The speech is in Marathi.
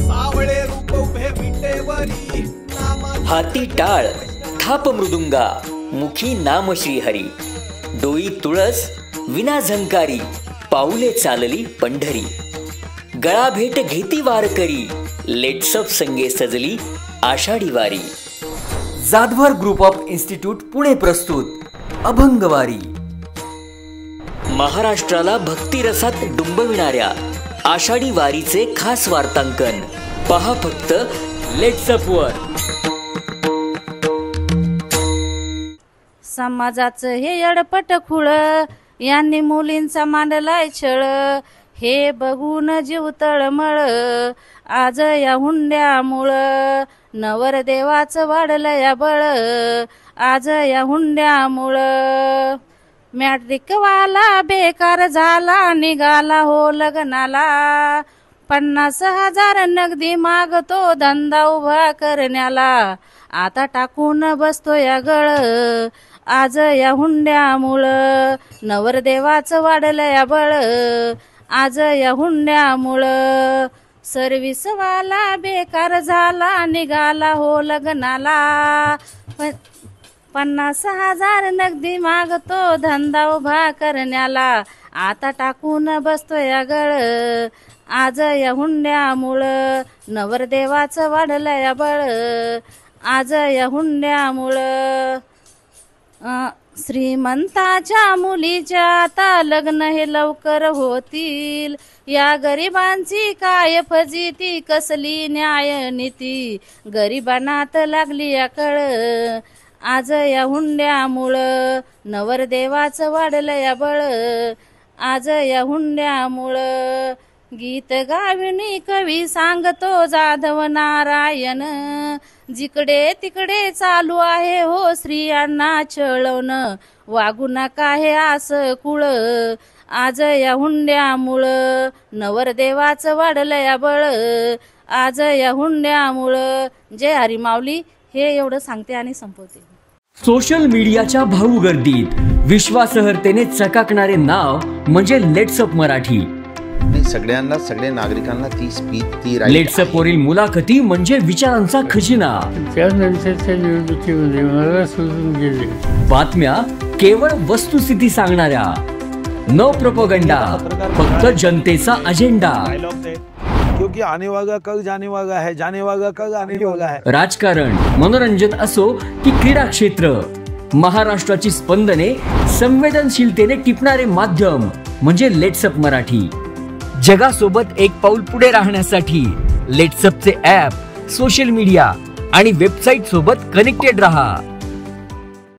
सावळे रूप उभे विटेवरी हाती टाळ थाप मृदुंगा मुखी नाम श्रीहरी डोई तुळस विना झंकारी पाऊले चालली पंढरी गळा भेट घेती वारकरी लेट्सअप संगे सजली आषाढी वारी। Jadhavar group of institute Pune प्रस्तुत अभंगवारी। महाराष्ट्राला भक्तिरसात डुंबविणाऱ्या आषाढी वारीचे खास वार्तांकन पहा फक्त लेट्सअप वर। समाजाचं हे अडपट खुळ यांनी मुलींचा मांडलाय छळ हे बघून जीव तळमळ आज या हुंड्यामुळं नवरदेवाचं वाढलं या बळ आज या हुंड्यामुळं मॅट्रिकवाला बेकार झाला निघाला हो लग्नाला 50,000 नगदी मागतो धंदा उभा करण्याला आता टाकून बसतो या गळ आज या हुंड्यामुळं नवरदेवाचं वाढलं या बळ आज या हुंड्यामुळं सर्विसवाला बेकार झाला निघाला हो लग्नाला 50,000 नगदी मागतो धंदा उभा करण्याला आता टाकून बसतो या गळ आज या हुंड्यामुळं नवरदेवाचं वाढलं या बळ आज या हुंड्यामुळं श्रीमंताच्या मुलीच्या आता लग्न हे लवकर होतील या गरिबांची काय फजिती कसली न्याय नीती गरिबांना लागली या कळ आज या हुंड्यामुळं नवरदेवाचं वाढलं या बळ आज या हुंड्यामुळं गीत गाविनी कवी सांगतो जाधव नारायण जिकडे तिकडे चालू आहे हो स्त्रियांना छळवणं वागू नका हे असं कुळ आज या हुंड्यामुळं नवरदेवाचं वाढलं या बळ आज या हुंड्यामुळं। जय हरी माऊली हे एवढं सांगते आणि संपवते। सोशल मीडियाच्या भाऊ गर्दीत विश्वासार्हतेने चकाकणारे नाव म्हणजे लेट्सअप मराठी। सगळ्यांना सगळ्या नागरिकांना ती स्पीच ती लेट्सअप वरील मुलाखती म्हणजे विचारांचा खजिना। त्यानंतरच्या निवडणुकीमध्ये मला सोडून गेले बातम्या केवळ वस्तुस्थिती सांगणाऱ्या न प्रोपगंडा फक्त जनतेचा अजेंडा। क्योंकि आने वाला कल जाने वाला है जाने वाला कल आने वाला है। राजकारण मनोरंजन असो की क्रीडा क्षेत्र महाराष्ट्राची स्पंदने संवेदनशीलतेने टिपणारे माध्यम म्हणजे लेट्सअप मराठी। जगासोबत एक पाऊल पुढे राहण्यासाठी लेट्सअपचे ॲप सोशल मीडिया आणि वेबसाईट सोबत कनेक्टेड रहा।